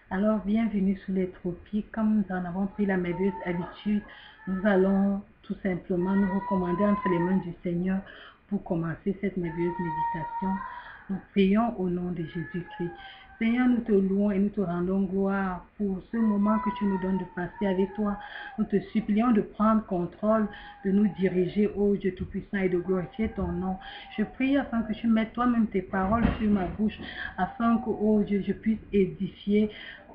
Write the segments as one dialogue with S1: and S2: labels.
S1: Alors, bienvenue sous les tropiques. Comme nous en avons pris la merveilleuse habitude, nous allons tout simplement nous recommander entre les mains du Seigneur pour commencer cette merveilleuse méditation. Nous prions au nom de Jésus-Christ. Seigneur, nous te louons et nous te rendons gloire pour ce moment que tu nous donnes de passer avec toi. Nous te supplions de prendre contrôle, de nous diriger, ô Dieu Tout-Puissant, et de glorifier ton nom. Je prie afin que tu mettes toi-même tes paroles sur ma bouche, afin que, ô Dieu, je puisse édifier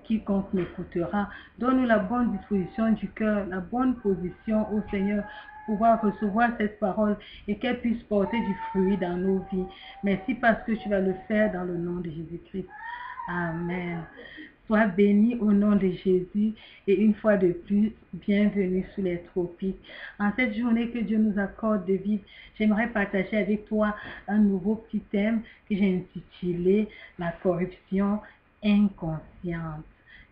S1: quiconque m'écoutera. Donne-nous la bonne disposition du cœur, la bonne position, ô Seigneur, pouvoir recevoir cette parole et qu'elle puisse porter du fruit dans nos vies. Merci parce que tu vas le faire dans le nom de Jésus-Christ. Amen. Sois béni au nom de Jésus et une fois de plus, bienvenue sous les tropiques. En cette journée que Dieu nous accorde de vivre, j'aimerais partager avec toi un nouveau petit thème que j'ai intitulé « La corruption inconsciente ».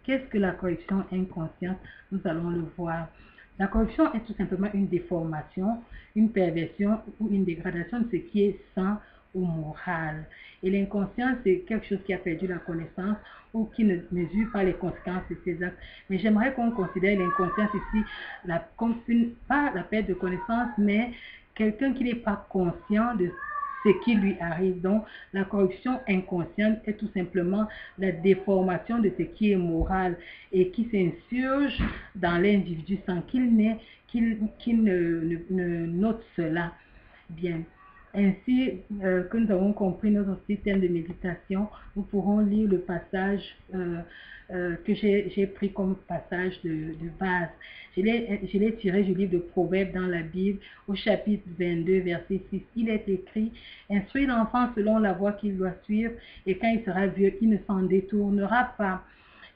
S1: Qu'est-ce que la corruption inconsciente? Nous allons le voir. La corruption est tout simplement une déformation, une perversion ou une dégradation de ce qui est sain ou moral. Et l'inconscient, c'est quelque chose qui a perdu la connaissance ou qui ne mesure pas les conséquences de ses actes. Mais j'aimerais qu'on considère l'inconscience ici comme pas la perte de connaissance, mais quelqu'un qui n'est pas conscient de ce qui lui arrive. Donc, la corruption inconsciente est tout simplement la déformation de ce qui est moral et qui s'insurge dans l'individu sans qu'il ne note cela. Bien. Ainsi que nous avons compris notre système de méditation, nous pourrons lire le passage que j'ai pris comme passage de base. Je l'ai tiré du livre de Proverbes dans la Bible au chapitre 22, verset 6. Il est écrit « Instruis l'enfant selon la voie qu'il doit suivre et quand il sera vieux, il ne s'en détournera pas. »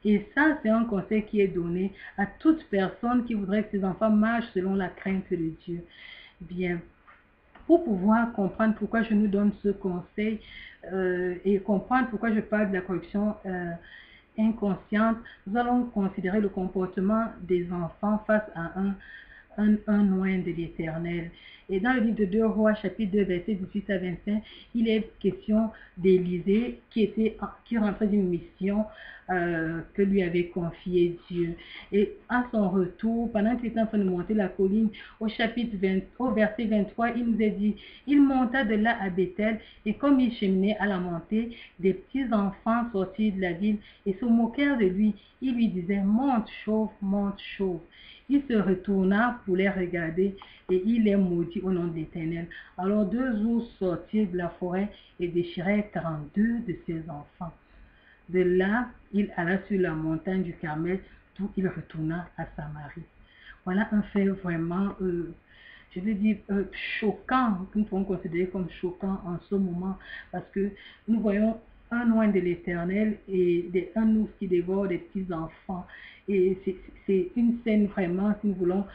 S1: Et ça, c'est un conseil qui est donné à toute personne qui voudrait que ses enfants marchent selon la crainte de Dieu. Bien. Pour pouvoir comprendre pourquoi je nous donne ce conseil et comprendre pourquoi je parle de la corruption inconsciente, nous allons considérer le comportement des enfants face à un loin de l'Éternel. Et dans le livre de 2 Rois, chapitre 2, verset 18 à 25, il est question d'Élisée qui rentrait d'une mission que lui avait confiée Dieu. Et à son retour, pendant qu'il était en train de monter la colline, au verset 23, il nous est dit, il monta de là à Bethel, et comme il cheminait à la montée, des petits enfants sortirent de la ville et se moquèrent de lui. Ils lui disaient, monte chauve, monte chauve. Il se retourna pour les regarder et il les maudit au nom de l'Éternel. Alors 2 ours sortirent de la forêt et déchirèrent 42 de ses enfants. De là, il alla sur la montagne du Carmel, d'où il retourna à Samarie. Voilà un fait vraiment, je veux dire, choquant, que nous pouvons considérer comme choquant en ce moment, parce que nous voyons un loin de l'Éternel et un ours qui dévore des petits enfants. Et c'est une scène vraiment, si nous voulons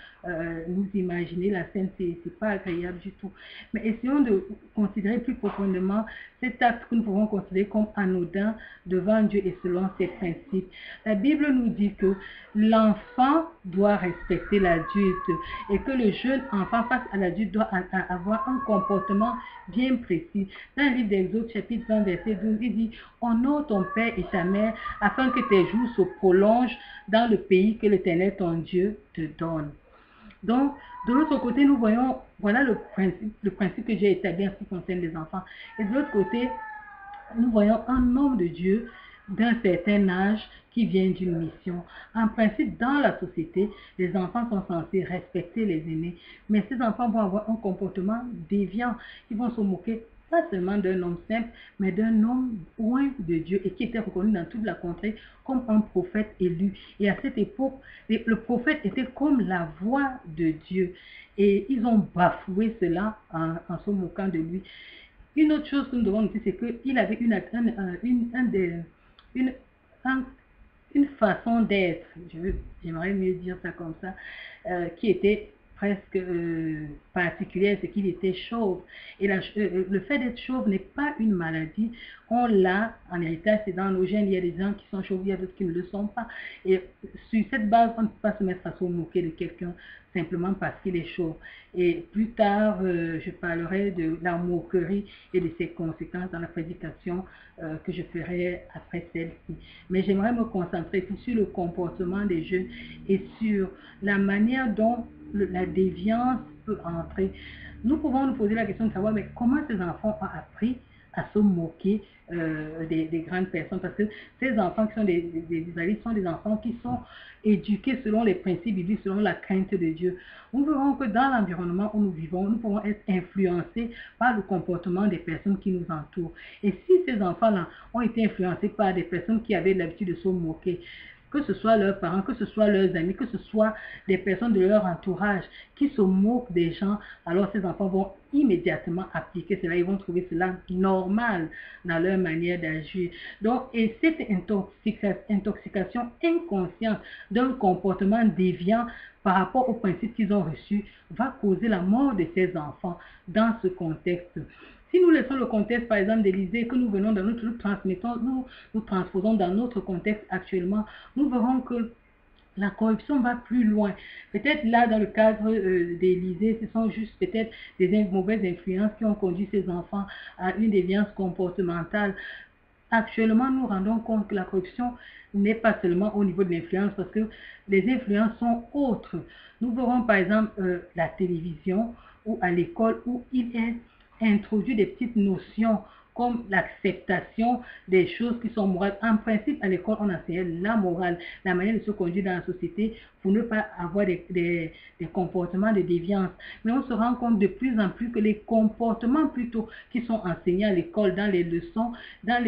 S1: nous imaginer, la scène, c'est pas agréable du tout. Mais essayons de considérer plus profondément cet acte que nous pouvons considérer comme anodin devant Dieu et selon ses principes. La Bible nous dit que l'enfant doit respecter l'adulte et que le jeune enfant face à l'adulte doit avoir un comportement bien précis. Dans le livre d'Exode, chapitre 20, verset 12, il dit « Honore ton père et ta mère afin que tes jours se prolongent dans le pays que l'Éternel ton Dieu te donne. » Donc, de l'autre côté, nous voyons, voilà le principe que j'ai établi en ce qui concerne les enfants. Et de l'autre côté, nous voyons un homme de Dieu d'un certain âge qui vient d'une mission. En principe, dans la société, les enfants sont censés respecter les aînés, mais ces enfants vont avoir un comportement déviant. Ils vont se moquer pas seulement d'un homme simple, mais d'un homme loin de Dieu et qui était reconnu dans toute la contrée comme un prophète élu. Et à cette époque, le prophète était comme la voix de Dieu. Et ils ont bafoué cela en se moquant de lui. Une autre chose que nous devons noter, c'est qu'il avait une façon d'être, j'aimerais mieux dire ça comme ça, qui était presque particulière, c'est qu'il était chauve. Et le fait d'être chauve n'est pas une maladie. On l'a en héritage, c'est dans nos gènes. Il y a des gens qui sont chauves, il y a d'autres qui ne le sont pas. Et sur cette base, on ne peut pas se mettre à se moquer de quelqu'un simplement parce qu'il est chauve. Et plus tard, je parlerai de la moquerie et de ses conséquences dans la prédication que je ferai après celle-ci. Mais j'aimerais me concentrer sur le comportement des jeunes et sur la manière dont la déviance peut entrer. Nous pouvons nous poser la question de savoir mais comment ces enfants ont appris à se moquer des grandes personnes, parce que ces enfants qui sont des adultes sont des enfants qui sont éduqués selon les principes bibliques, selon la crainte de Dieu. Nous verrons que dans l'environnement où nous vivons, nous pouvons être influencés par le comportement des personnes qui nous entourent. Et si ces enfants-là ont été influencés par des personnes qui avaient l'habitude de se moquer, que ce soit leurs parents, que ce soit leurs amis, que ce soit des personnes de leur entourage qui se moquent des gens, alors ces enfants vont immédiatement appliquer cela, ils vont trouver cela normal dans leur manière d'agir. Donc, et cette intoxication inconsciente d'un comportement déviant par rapport aux principes qu'ils ont reçus va causer la mort de ces enfants dans ce contexte. Si nous laissons le contexte, par exemple, d'Élysée, que nous venons dans notre, nous transposons dans notre contexte actuellement, nous verrons que la corruption va plus loin. Peut-être là, dans le cadre d'Élysée, ce sont juste peut-être des mauvaises influences qui ont conduit ces enfants à une déviance comportementale. Actuellement, nous rendons compte que la corruption n'est pas seulement au niveau de l'influence, parce que les influences sont autres. Nous verrons par exemple la télévision ou à l'école où il est introduit des petites notions comme l'acceptation des choses qui sont morales. En principe, à l'école, on enseignait la morale, la manière de se conduire dans la société pour ne pas avoir des comportements de déviance. Mais on se rend compte de plus en plus que les comportements plutôt qui sont enseignés à l'école, dans les leçons, à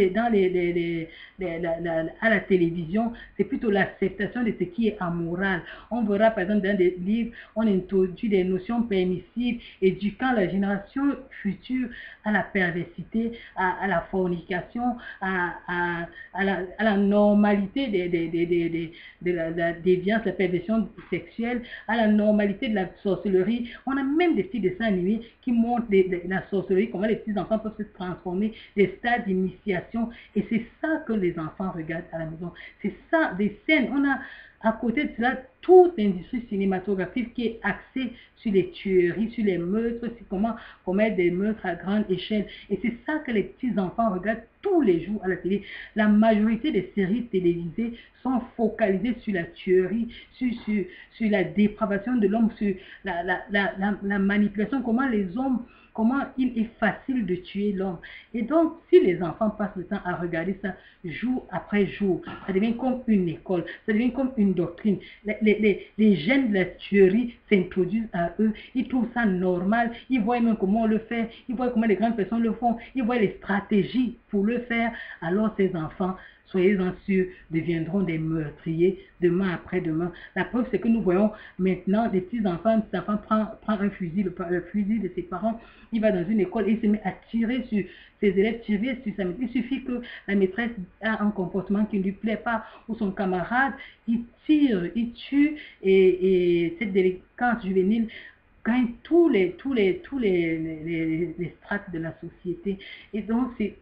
S1: la télévision, c'est plutôt l'acceptation de ce qui est amoral. On verra par exemple dans des livres, on introduit des notions permissives, éduquant la génération future à la perversité, à la fornication, à la normalité de la déviance, la perversion sexuelle, à la normalité de la sorcellerie. On a même des petits dessins animés qui montrent la sorcellerie, comment les petits enfants peuvent se transformer, des stades d'initiation. Et c'est ça que les enfants regardent à la maison. C'est ça, des scènes. On a à côté de cela toute l'industrie cinématographique qui est axée sur les tueries, sur les meurtres, sur comment commettre des meurtres à grande échelle. Et c'est ça que les petits-enfants regardent tous les jours à la télé. La majorité des séries télévisées sont focalisées sur la tuerie, sur la dépravation de l'homme, sur la manipulation, comment il est facile de tuer l'homme. Et donc, si les enfants passent le temps à regarder ça jour après jour, ça devient comme une école, ça devient comme une doctrine. Les gènes de la tuerie s'introduisent à eux, ils trouvent ça normal, ils voient même comment on le fait, ils voient comment les grandes personnes le font, ils voient les stratégies pour le faire. Alors ces enfants, soyez-en sûrs, deviendront des meurtriers demain après-demain. La preuve, c'est que nous voyons maintenant des petits-enfants, un petit-enfant prend un fusil, le fusil de ses parents, il va dans une école et il se met à tirer sur ses élèves, tirer sur sa maîtresse. Il suffit que la maîtresse a un comportement qui ne lui plaît pas ou son camarade, il tire, il tue et cette délinquance juvénile gagne tous les strates de la société. Et donc, c'est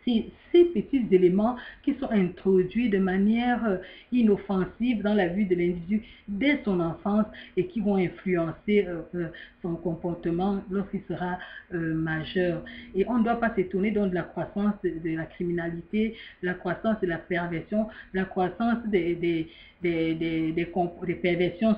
S1: ces petits éléments qui sont introduits de manière inoffensive dans la vie de l'individu dès son enfance et qui vont influencer son comportement lorsqu'il sera majeur. Et on ne doit pas s'étonner donc de la croissance de la criminalité, de la croissance de la perversion, de la croissance des perversions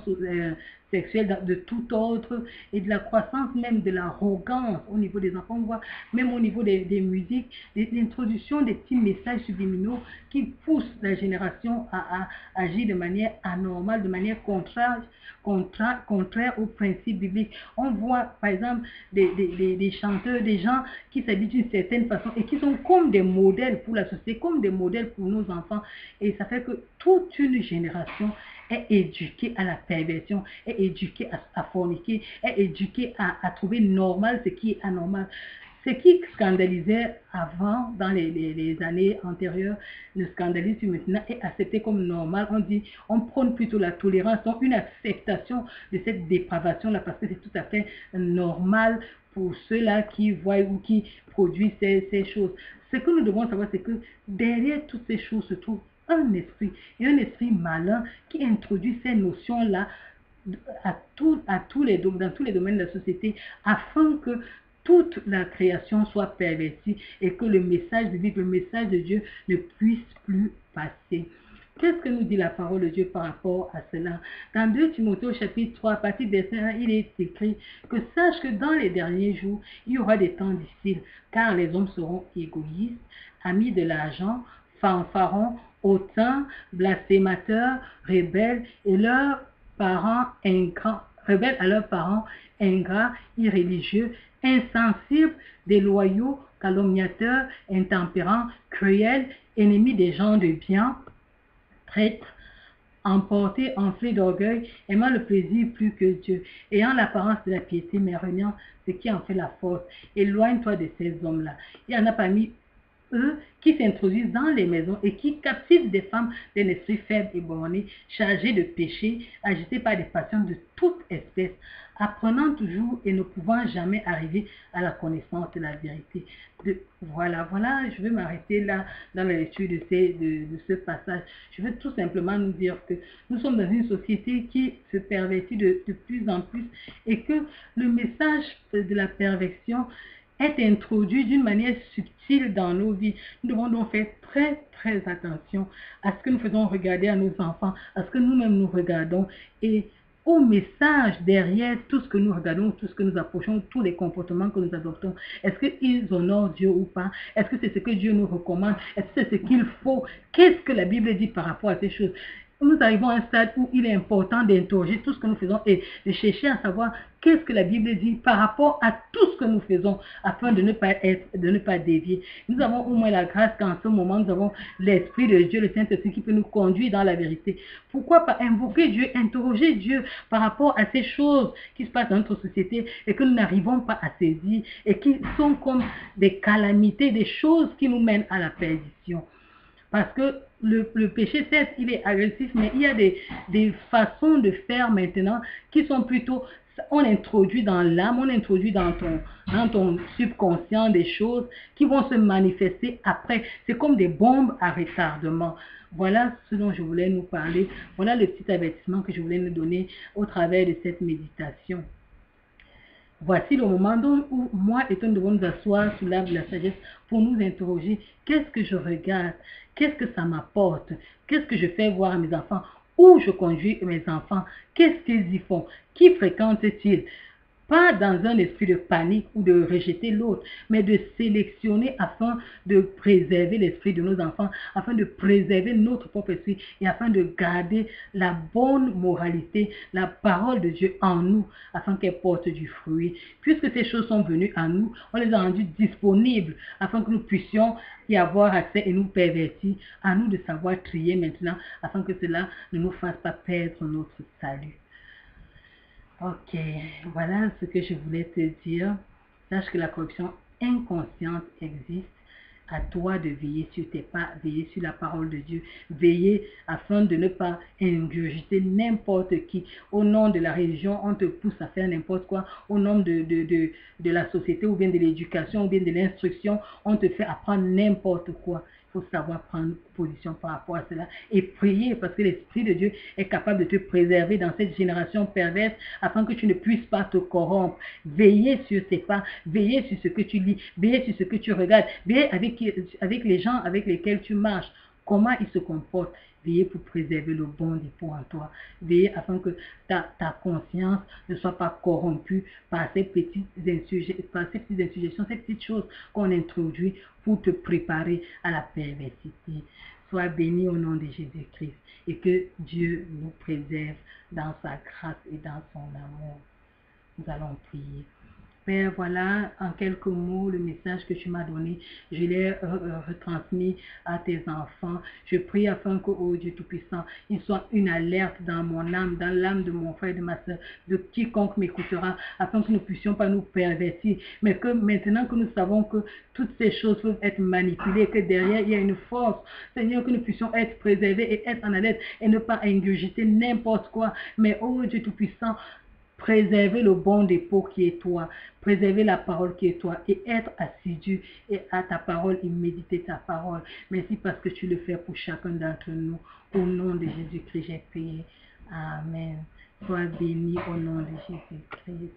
S1: sexuelles de tout ordre et de la croissance même de l'arrogance au niveau des enfants. On voit même au niveau des musiques, l'introduction des petits messages subliminaux qui poussent la génération à agir de manière anormale, de manière contraire aux principes bibliques. On voit par exemple des chanteurs, des gens qui s'habillent d'une certaine façon et qui sont comme des modèles pour la société, comme des modèles pour nos enfants. Et ça fait que toute une génération est éduquée à la perversion, est éduquée à forniquer, est éduquée à trouver normal ce qui est anormal. Ce qui scandalisait avant, dans les années antérieures, ne scandalise plus maintenant, est accepté comme normal. On dit, on prône plutôt la tolérance, donc une acceptation de cette dépravation-là, parce que c'est tout à fait normal pour ceux-là qui voient ou qui produisent ces choses. Ce que nous devons savoir, c'est que derrière toutes ces choses se trouve un esprit, et un esprit malin qui introduit ces notions-là dans tous les domaines de la société, afin que toute la création soit pervertie et que le message de Dieu, le message de Dieu ne puisse plus passer. Qu'est-ce que nous dit la parole de Dieu par rapport à cela? Dans 2 Timothée au chapitre 3, à partir du verset 1, il est écrit que sache que dans les derniers jours, il y aura des temps difficiles, car les hommes seront égoïstes, amis de l'argent, fanfarons, hautains, blasphémateurs, rebelles, et leurs parents ingrats, rebelles à leurs parents, ingrats, irréligieux, insensibles, déloyaux, calomniateurs, intempérants, cruels, ennemis des gens de bien, traîtres, emportés, enflés d'orgueil, aimant le plaisir plus que Dieu, ayant l'apparence de la piété, mais reniant ce qui en fait la force. Éloigne-toi de ces hommes-là. Il y en a parmi eux qui s'introduisent dans les maisons et qui captivent des femmes d'un esprit faible et borné, chargées de péché, agitées par des passions de toute espèce, apprenant toujours et ne pouvant jamais arriver à la connaissance de la vérité. Voilà, je vais m'arrêter là dans la lecture de ce passage. Je veux tout simplement nous dire que nous sommes dans une société qui se pervertit de plus en plus et que le message de la perversion est introduit d'une manière subtile dans nos vies. Nous devons donc faire très attention à ce que nous faisons regarder à nos enfants, à ce que nous-mêmes nous regardons et au message derrière tout ce que nous regardons, tout ce que nous approchons, tous les comportements que nous adoptons. Est-ce qu'ils honorent Dieu ou pas? Est-ce que c'est ce que Dieu nous recommande? Est-ce que c'est ce qu'il faut? Qu'est-ce que la Bible dit par rapport à ces choses? Nous arrivons à un stade où il est important d'interroger tout ce que nous faisons et de chercher à savoir qu'est-ce que la Bible dit par rapport à tout ce que nous faisons afin de ne pas dévier. Nous avons au moins la grâce qu'en ce moment, nous avons l'Esprit de Dieu, le Saint-Esprit qui peut nous conduire dans la vérité. Pourquoi pas invoquer Dieu, interroger Dieu par rapport à ces choses qui se passent dans notre société et que nous n'arrivons pas à saisir et qui sont comme des calamités, des choses qui nous mènent à la perdition. Parce que le péché, certes, il est agressif, mais il y a des façons de faire maintenant qui sont plutôt, on introduit dans l'âme, on introduit dans ton subconscient des choses qui vont se manifester après. C'est comme des bombes à retardement. Voilà ce dont je voulais nous parler. Voilà le petit avertissement que je voulais nous donner au travers de cette méditation. Voici le moment où moi et toi nous devons nous asseoir sous l'arbre de la sagesse pour nous interroger. Qu'est-ce que je regarde? Qu'est-ce que ça m'apporte? Qu'est-ce que je fais voir à mes enfants? Où je conduis mes enfants? Qu'est-ce qu'ils y font? Qui fréquentent-ils? Pas dans un esprit de panique ou de rejeter l'autre, mais de sélectionner afin de préserver l'esprit de nos enfants, afin de préserver notre propre esprit et afin de garder la bonne moralité, la parole de Dieu en nous, afin qu'elle porte du fruit. Puisque ces choses sont venues à nous, on les a rendues disponibles afin que nous puissions y avoir accès et nous pervertir. À nous de savoir trier maintenant afin que cela ne nous fasse pas perdre notre salut. Ok, voilà ce que je voulais te dire. Sache que la corruption inconsciente existe. À toi de veiller sur tes pas, veiller sur la parole de Dieu, veiller afin de ne pas ingurgiter n'importe qui. Au nom de la religion, on te pousse à faire n'importe quoi. Au nom de la société ou bien de l'éducation ou bien de l'instruction, on te fait apprendre n'importe quoi. Il faut savoir prendre position par rapport à cela et prier parce que l'Esprit de Dieu est capable de te préserver dans cette génération perverse afin que tu ne puisses pas te corrompre. Veillez sur tes pas, veillez sur ce que tu lis, veillez sur ce que tu regardes, veillez avec les gens avec lesquels tu marches, comment ils se comportent. Veillez pour préserver le bon dépôt en toi. Veillez afin que ta conscience ne soit pas corrompue par ces petites insuggestions, ces petites choses qu'on introduit pour te préparer à la perversité. Sois béni au nom de Jésus-Christ et que Dieu nous préserve dans sa grâce et dans son amour. Nous allons prier. Père, voilà en quelques mots le message que tu m'as donné. Je l'ai retransmis à tes enfants. Je prie afin que, oh Dieu Tout-Puissant, il soit une alerte dans mon âme, dans l'âme de mon frère et de ma soeur, de quiconque m'écoutera, afin que nous ne puissions pas nous pervertir, mais que maintenant que nous savons que toutes ces choses peuvent être manipulées, que derrière il y a une force, Seigneur, que nous puissions être préservés et être en alerte et ne pas ingurgiter n'importe quoi, mais oh Dieu Tout-Puissant, préserver le bon dépôt qui est toi, préserver la parole qui est toi et être assidu et à ta parole et méditer ta parole. Merci parce que tu le fais pour chacun d'entre nous. Au nom de Jésus-Christ, j'ai prié. Amen. Sois béni au nom de Jésus-Christ.